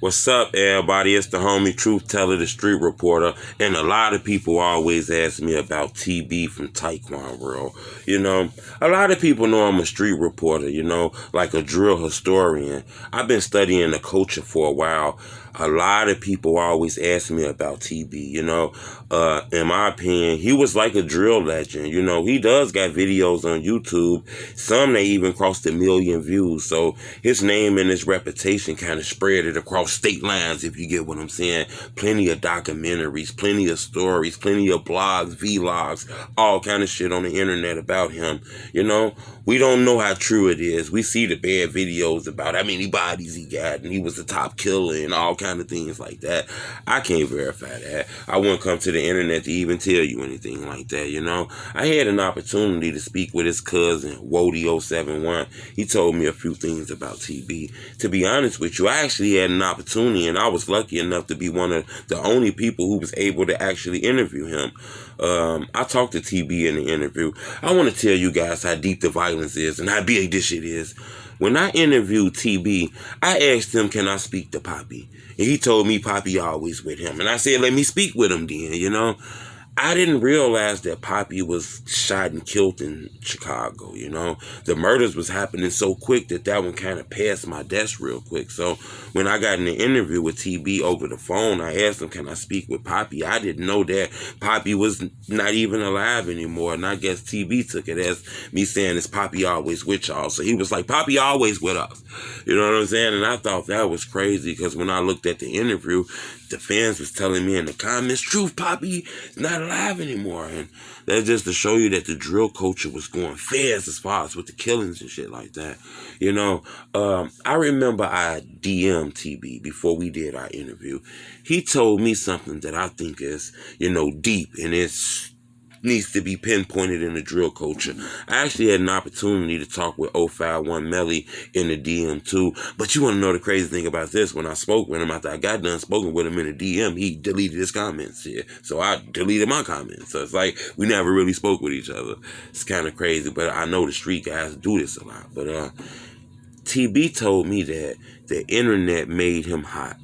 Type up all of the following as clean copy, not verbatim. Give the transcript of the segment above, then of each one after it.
What's up, everybody? It's the homie Truth Teller, the street reporter, and a lot of people always ask me about TB from Tyquan World. You know, a lot of people know I'm a street reporter, you know, like a drill historian. I've been studying the culture for a while. A lot of people always ask me about TB, you know. In my opinion, he was like a drill legend. You know, he does got videos on YouTube. Some, they even crossed 1 million views. So his name and his reputation kind of spread it across state lines, if you get what I'm saying. Plenty of documentaries, plenty of stories, plenty of blogs, vlogs, all kind of shit on the internet about him. You know, we don't know how true it is. We see the bad videos about how many bodies he got and he was the top killer and all kind of things like that. I can't verify that. I wouldn't come to the internet to even tell you anything like that, you know. I had an opportunity to speak with his cousin, Wody071. He told me a few things about TB. To be honest with you, I actually had an opportunity, and I was lucky enough to be one of the only people who was able to actually interview him. I talked to TB in the interview. I want to tell you guys how deep the violence is and how big this shit is. When I interviewed TB, I asked him, can I speak to Poppy? And he told me Poppy always with him. And I said, let me speak with him then, you know. I didn't realize that Poppy was shot and killed in Chicago, you know. The murders was happening so quick that one kind of passed my desk real quick. So when I got in the interview with TB over the phone, I asked him, can I speak with Poppy? I didn't know that Poppy was not even alive anymore. And I guess TB took it as me saying, is Poppy always with y'all? So he was like, Poppy always with us. You know what I'm saying? And I thought that was crazy because when I looked at the interview, the fans was telling me in the comments, Truth, Poppy is not alive anymore. And that's just to show you that the drill culture was going fast as far as with the killings and shit like that. You know, I remember I DM'd TB before we did our interview. He told me something that I think is, you know, deep, and it's needs to be pinpointed in the drill culture. I actually had an opportunity to talk with 051 Melly in the DM too. But you want to know the crazy thing about this? When I spoke with him, after I got done spoken with him in the DM, he deleted his comments here. So I deleted my comments. So it's like we never really spoke with each other. It's kind of crazy, but I know the street guys do this a lot. But TB told me that the internet made him hot.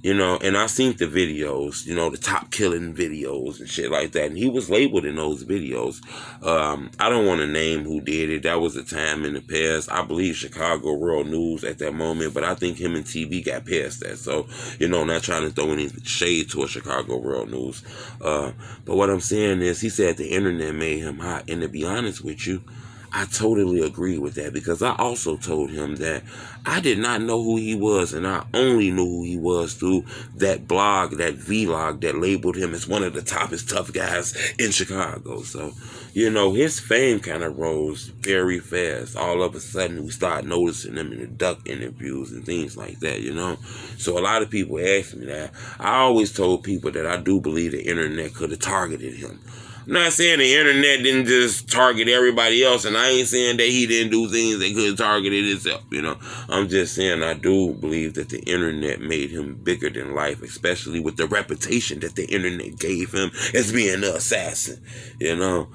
You know, and I seen the videos, you know, the top killing videos and shit like that. And he was labeled in those videos. I don't want to name who did it. That was a time in the past. I believe Chicago World News at that moment. But I think him and TB got past that. So, you know, not trying to throw any shade towards Chicago World News. But what I'm saying is he said the internet made him hot. And to be honest with you, I totally agree with that because I also told him that I did not know who he was, and I only knew who he was through that blog, that vlog that labeled him as one of the toughest tough guys in Chicago. So, you know, his fame kind of rose very fast. All of a sudden, we started noticing him in the duck interviews and things like that, you know. So a lot of people ask me that. I always told people that I do believe the internet could have targeted him. I'm not saying the internet didn't just target everybody else, and I ain't saying that he didn't do things that could have targeted himself, you know. I'm just saying I do believe that the internet made him bigger than life, especially with the reputation that the internet gave him as being the assassin, you know.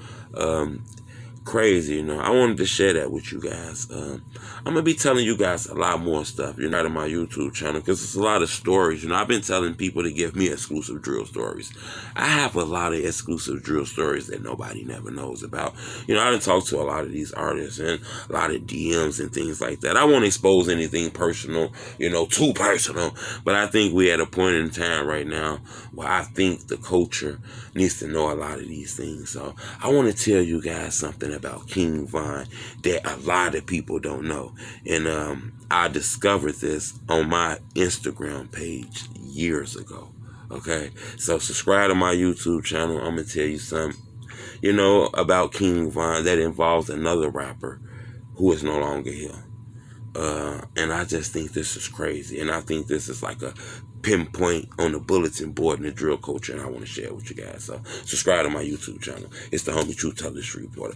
Crazy, you know. I wanted to share that with you guys. I'm going to be telling you guys a lot more stuff. You're not on my YouTube channel because it's a lot of stories. You know, I've been telling people to give me exclusive drill stories. I have a lot of exclusive drill stories that nobody never knows about. You know, I done talked to a lot of these artists and a lot of DMs and things like that. I won't expose anything personal, you know, too personal. But I think we're at a point in time right now where I think the culture needs to know a lot of these things. So I want to tell you guys something about King Von that a lot of people don't know. And I discovered this on my Instagram page years ago. Okay, so subscribe to my YouTube channel. I'm going to tell you something, you know, about King Von that involves another rapper who is no longer here. And I just think this is crazy. And I think this is like a pinpoint on the bulletin board in the drill culture, and I want to share it with you guys. So subscribe to my YouTube channel. It's the homie Truth Teller, the street reporter.